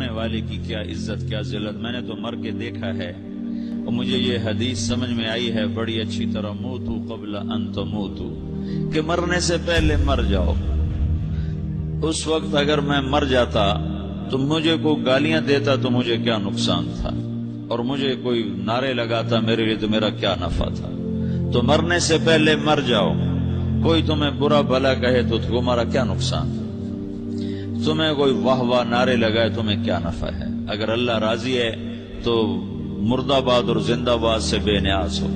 مرنے والے کی کیا عزت کیا ذلت، میں نے تو مر کے دیکھا ہے اور مجھے یہ حدیث سمجھ میں آئی ہے بڑی اچھی طرح، موتو قبل ان تموتو، کہ مرنے سے پہلے مر جاؤ۔ اس وقت اگر میں مر جاتا تو مجھے کوئی گالیاں دیتا تو مجھے کیا نقصان تھا، اور مجھے کوئی نعرے لگاتا میرے لیے تو میرا کیا نفع تھا۔ تو مرنے سے پہلے مر جاؤ، کوئی تمہیں برا بھلا کہے تو تمہارا کیا نقصان، تمہیں کوئی واہ واہ نعرے لگائے تمہیں کیا نفع ہے۔ اگر اللہ راضی ہے تو مردہ باد اور زندہ باد سے بے نیاز ہو۔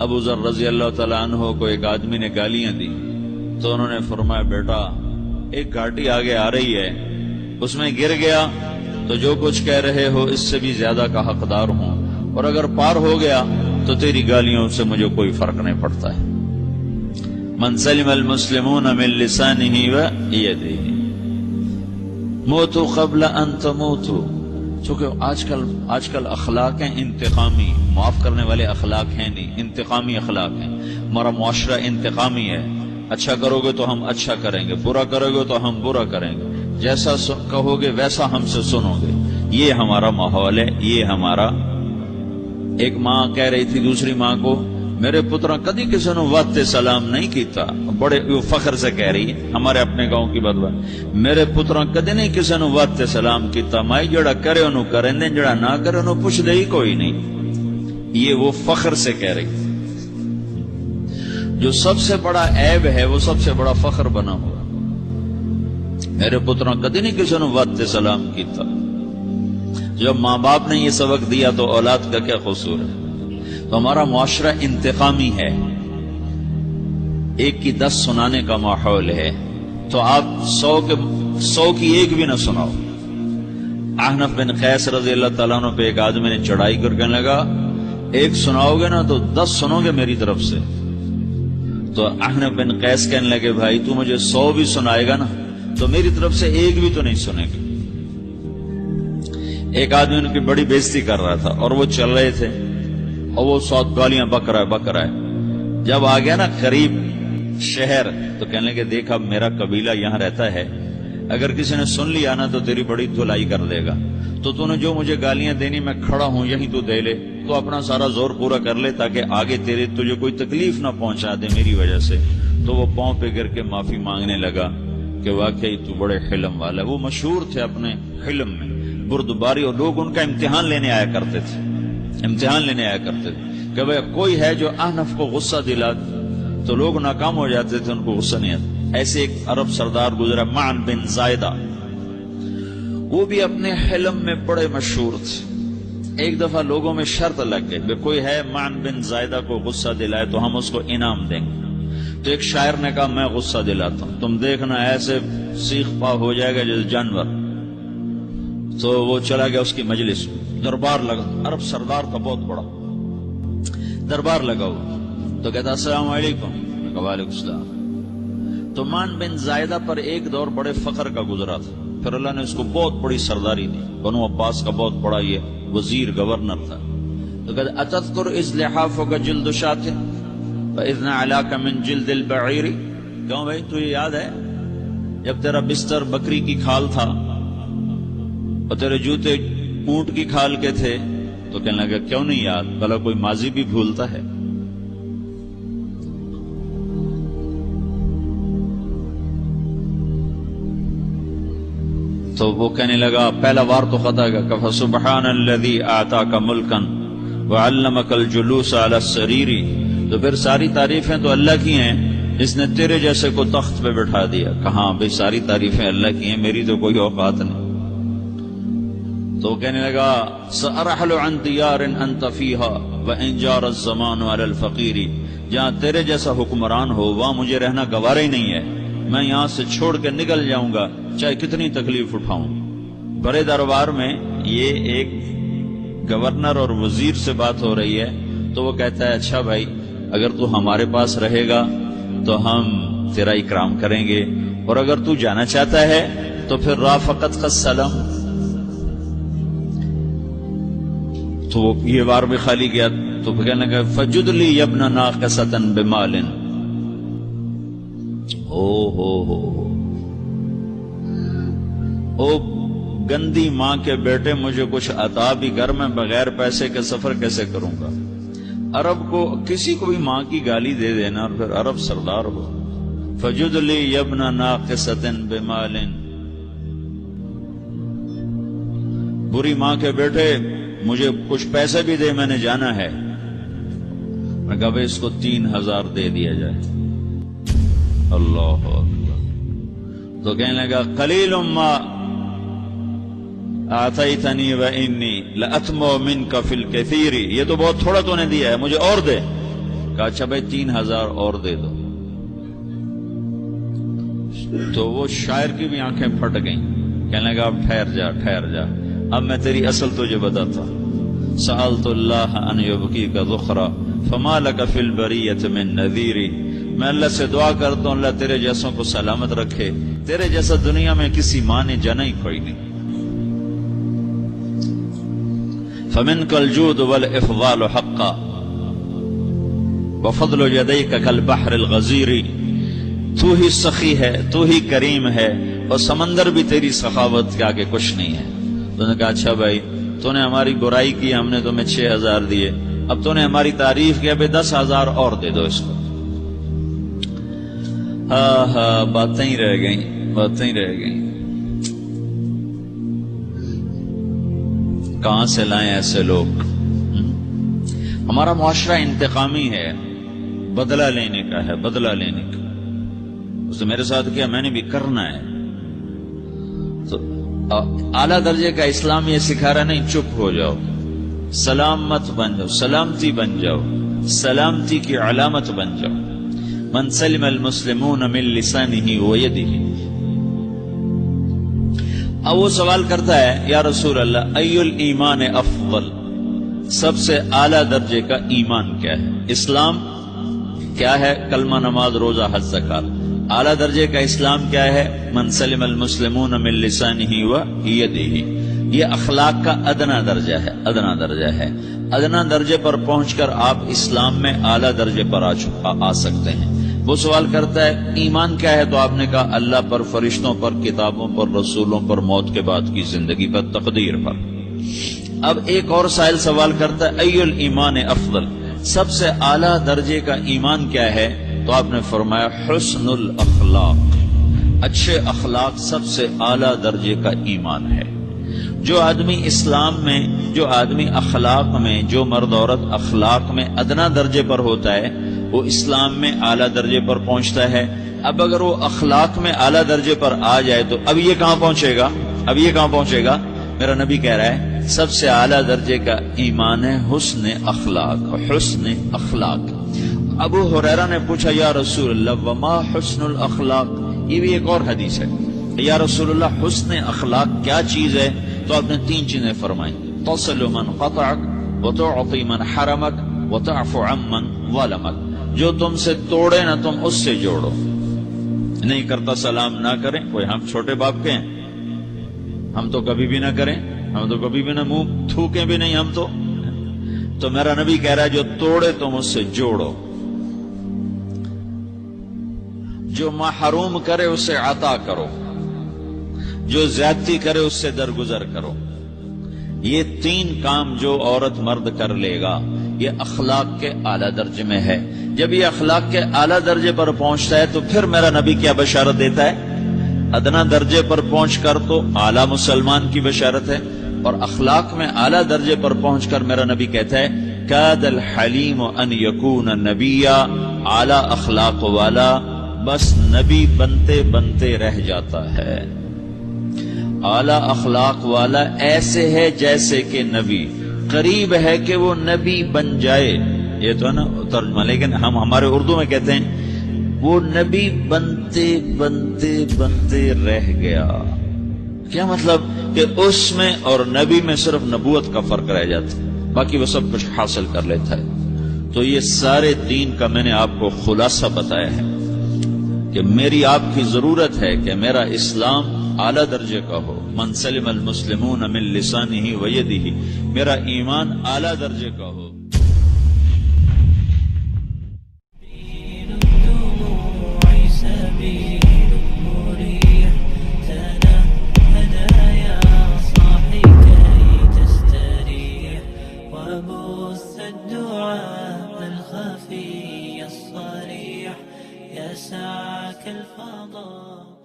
ابو ذر رضی اللہ تعالیٰ عنہ کو ایک آدمی نے گالیاں دی تو انہوں نے فرمایا بیٹا ایک گھاٹی آگے آ رہی ہے، اس میں گر گیا تو جو کچھ کہہ رہے ہو اس سے بھی زیادہ کا حقدار ہوں، اور اگر پار ہو گیا تو تیری گالیوں سے مجھے کوئی فرق نہیں پڑتا ہے۔ من سلم المسلمون من لسانه ويده موتوا قبل ان تموتوا، چونکہ آج کل اخلاق ہیں انتقامی، معاف کرنے والے اخلاق ہیں نہیں، انتقامی اخلاق ہیں۔ ہمارا معاشرہ انتقامی ہے، اچھا کرو گے تو ہم اچھا کریں گے، برا کرو گے تو ہم برا کریں گے، جیسا کہو گے ویسا ہم سے سنو گے، یہ ہمارا ماحول ہے، یہ ہمارا۔ ایک ماں کہہ رہی تھی دوسری ماں کو، میرے پترا کدی کسی نے وقت سلام نہیں کیتا، بڑے فخر سے کہہ رہی ہے، ہمارے اپنے گاؤں کی بات بات، میرے پترا کدی نہیں کسی نے وقت سلام کیتا، مائی جڑا کرے انہوں کریں دیں، جڑا نہ کرے انہوں پوچھ دے ہی کوئی نہیں۔ یہ وہ فخر سے کہہ رہی، جو سب سے بڑا عیب ہے وہ سب سے بڑا فخر بنا ہوا۔ میرے پترا کدی نہیں کسی نے وقت سلام کیتا۔ جب ماں باپ نے یہ سبق دیا تو اولاد کا کیا قصور ہے؟ تو ہمارا معاشرہ انتقامی ہے، ایک کی 10 سنانے کا ماحول ہے، تو آپ 100 کی ایک بھی نہ سناؤ۔ احنف بن قیس رضی اللہ تعالیٰ عنہ پہ ایک آدمی نے چڑھائی کر کے لگا، ایک سناؤ گے نا تو 10 سنو گے میری طرف سے۔ تو احنف بن قیس کہنے لگے بھائی تو مجھے 100 بھی سنائے گا نا تو میری طرف سے ایک بھی تو نہیں سنے گا۔ ایک آدمی ان کی بڑی بےزتی کر رہا تھا اور وہ چل رہے تھے اور وہ 100 گالیاں بک رہا ہے۔ جب آ گیا نا قریب شہر تو کہنے لگے دیکھا میرا قبیلہ یہاں رہتا ہے، اگر کسی نے سن لیا نا تو تیری بڑی دھلائی کر دے گا، تو تو نے جو مجھے گالیاں دینی میں کھڑا ہوں یہیں تو دے لے، تو اپنا سارا زور پورا کر لے تاکہ آگے تجھے کوئی تکلیف نہ پہنچا دے میری وجہ سے۔ تو وہ پاؤں پہ گر کے معافی مانگنے لگا کہ واقعی تو بڑے حلم والا ہے۔ وہ مشہور تھے اپنے حلم میں، بردباری، اور لوگ ان کا امتحان لینے آیا کرتے تھے کہ بھئی کوئی ہے جو احنف کو غصہ دلا تو لوگ ناکام ہو جاتے تھے، ان کو غصہ نہیں آتا۔ ایسے ایک عرب سردار گزرا معن بن زائدہ، وہ بھی اپنے حلم میں بڑے مشہور تھے۔ ایک دفعہ لوگوں میں شرط لگ گئی کہ کوئی ہے معن بن زائدہ کو غصہ دلائے تو ہم اس کو انعام دیں گے۔ تو ایک شاعر نے کہا میں غصہ دلاتا ہوں، تم دیکھنا ایسے سیخ پا ہو جائے گا جیسے جانور۔ تو وہ چلا گیا اس کی مجلس، دربار لگا، عرب سردار تھا بہت بڑا، دربار لگا ہوا، تو کہتا السلام علیکم، وعلیکم السلام۔ تو معن بن زائدہ پر ایک دور بڑے فخر کا گزرا تھا، پھر اللہ نے اس کو بہت بڑی سرداری دی، بنو عباس کا بہت بڑا یہ وزیر گورنر تھا۔ تو کہتا اتذکر اذ لحافک جلد شاۃ فاذ نعلاک من جلد البعیر، کیوں بھائی تجھے یاد ہے جب تیرا بستر بکری کی کھال تھا اور تیرے جوتے اونٹ کی کھال کے تھے؟ تو کہنے لگا کیوں نہیں یاد، بھلا کوئی ماضی بھی بھولتا ہے؟ تو وہ کہنے لگا پہلا وار تو خطا گا، کہ فسبحان الذی اعطاک ملکا وعلمک الجلوس علی السریر، تو پھر ساری تعریفیں تو اللہ کی ہیں جس نے تیرے جیسے کو تخت پہ بٹھا دیا۔ کہاں بھئی ساری تعریفیں اللہ کی ہیں، میری تو کوئی اوقات نہیں۔ تو کہنے لگا سأرحل عن دیار انت فیہا وان جار الزمان علی الفقیر، جہاں تیرے جیسا حکمران ہو وہاں مجھے رہنا گوارا ہی نہیں ہے، میں یہاں سے چھوڑ کے نکل جاؤں گا چاہے کتنی تکلیف اٹھاؤں۔ بڑے دربار میں یہ ایک گورنر اور وزیر سے بات ہو رہی ہے، تو وہ کہتا ہے اچھا بھائی اگر تو ہمارے پاس رہے گا تو ہم تیرا اکرام کریں گے، اور اگر تو جانا چاہتا ہے تو پھر رافقت کا سلام۔ تو یہ وار بھی خالی گیا، تو کہنے لگا فجد لی ابن ناقصۃ بمال، او گندی ماں کے بیٹے مجھے کچھ عطا بھی کر، میں بغیر پیسے کے سفر کیسے کروں گا؟ عرب کو کسی کو بھی ماں کی گالی دے دینا اور پھر عرب سردار ہو. فجد لی یبن ناقصۃ بمال، بری ماں کے بیٹے مجھے کچھ پیسے بھی دے، میں نے جانا ہے. میں کہا بھائی اس کو 3000 دے دیا جائے. اللہ اکبر. تو کہنے لگا قلیل ما آتیتنی وانی لأطمع منک فی الکثیر، یہ تو بہت تھوڑا تو نے دیا ہے، مجھے اور دے. کہا اچھا بھائی 3000 اور دے دو. تو وہ شاعر کی بھی آنکھیں پھٹ گئیں. کہنے لگا اب ٹھہر جا، اب میں تیری اصل تجھے بتاتا. سألت اللہ ان یبکیک ذخرا فما لک فی البریۃ من نذیر، میں اللہ سے دعا کرتا ہوں اللہ تیرے جیسوں کو سلامت رکھے، تیرے جیسا دنیا میں کسی ماں نے جنا ہی کوئی نہیں. فمنک الجود والافضال حقا وفضل یدیک کالبحر الغزیر، تو ہی سخی ہے، تو ہی کریم ہے، اور سمندر بھی تیری سخاوت کے آگے کچھ نہیں ہے. تو نے کہا اچھا بھائی تو نے ہماری برائی کی، ہم نے تمہیں 6000 دیے، اب تو نے ہماری تعریف کیا، بھائی 10000 اور دے دو اس کو. ہاں باتیں ہی رہ گئیں. کہاں سے لائیں ایسے لوگ؟ ہمارا معاشرہ انتقامی ہے، بدلہ لینے کا ہے، بدلہ لینے کا. اس نے میرے ساتھ کیا، میں نے بھی کرنا ہے. تو اعلیٰ درجے کا اسلام یہ سکھا رہا نہیں چپ ہو جاؤ، سلام مت بن جاؤ، سلامتی بن جاؤ، سلامتی کی علامت بن جاؤ. من سلم المسلمون من لسانہ ویدہ. اب وہ سوال کرتا ہے یا رسول اللہ ای الایمان افضل، سب سے اعلیٰ درجے کا ایمان کیا ہے؟ اسلام کیا ہے؟ کلمہ، نماز، روزہ، حج، زکات. اعلیٰ درجے کا اسلام کیا ہے؟ من سلم المسلمون من لسانہ ویدہ. یہ اخلاق کا ادنا درجہ ہے، ادنا درجہ ہے. ادنا درجے پر پہنچ کر آپ اسلام میں اعلیٰ درجے پر آ سکتے ہیں. وہ سوال کرتا ہے ایمان کیا ہے؟ تو آپ نے کہا اللہ پر، فرشتوں پر، کتابوں پر، رسولوں پر، موت کے بعد کی زندگی پر، تقدیر پر. اب ایک اور سائل سوال کرتا ہے ای الایمان افضل، سب سے اعلیٰ درجے کا ایمان کیا ہے؟ تو آپ نے فرمایا حسن الاخلاق، اچھے اخلاق سب سے اعلیٰ درجے کا ایمان ہے. جو آدمی اسلام میں، جو آدمی اخلاق میں، جو مرد عورت اخلاق میں ادنا درجے پر ہوتا ہے وہ اسلام میں اعلیٰ درجے پر پہنچتا ہے. اب اگر وہ اخلاق میں اعلیٰ درجے پر آ جائے تو اب یہ کہاں پہنچے گا؟ میرا نبی کہہ رہا ہے سب سے اعلیٰ درجے کا ایمان ہے حسن اخلاق، حسن اخلاق. ابو ہریرہ نے پوچھا یا رسول اللہ وما حسن الاخلاق، یہ بھی ایک اور حدیث ہے. یا رسول اللہ حسن اخلاق کیا چیز ہے؟ تو آپ نے 3 چیزیں فرمائیں، تصل من قطعک وتعطی من حرمک وتعفو عمن ظلمک. جو تم سے توڑے نہ تم اس سے جوڑو. نہیں کرتا سلام نہ کریں. کوئی ہم چھوٹے باپ کے ہیں، ہم تو کبھی بھی نہ کریں، ہم تو کبھی بھی نہ منہ تھوکیں بھی نہیں. ہم تو میرا نبی کہہ رہا ہے جو توڑے تم اس سے جوڑو، جو محروم کرے اسے عطا کرو، جو زیادتی کرے اس سے درگزر کرو. یہ 3 کام جو عورت مرد کر لے گا یہ اخلاق کے اعلیٰ درجے میں ہے. جب یہ اخلاق کے اعلیٰ درجے پر پہنچتا ہے تو پھر میرا نبی کیا بشارت دیتا ہے؟ ادنا درجے پر پہنچ کر تو اعلیٰ مسلمان کی بشارت ہے، اور اخلاق میں اعلیٰ درجے پر پہنچ کر میرا نبی کہتا ہے کاد الحلیم ان یکون نبیا، اعلیٰ اخلاق والا بس نبی بنتے بنتے رہ جاتا ہے. اعلیٰ اخلاق والا ایسے ہے جیسے کہ نبی، قریب ہے کہ وہ نبی بن جائے. یہ تو ہے نا ترجمہ، لیکن ہم ہمارے اردو میں کہتے ہیں وہ نبی بنتے بنتے بنتے رہ گیا. کیا مطلب؟ کہ اس میں اور نبی میں صرف نبوت کا فرق رہ جاتا ہے، باقی وہ سب کچھ حاصل کر لیتا ہے. تو یہ سارے دین کا میں نے آپ کو خلاصہ بتایا ہے کہ میری آپ کی ضرورت ہے کہ میرا اسلام اعلیٰ درجے کا ہو. من سلم المسلمون من لسانہ ویدہ، میرا ایمان اعلیٰ درجے کا ہو. سبيل مريح تنهدى يا الدعاء الخفي الصريح يسعك الفضاء.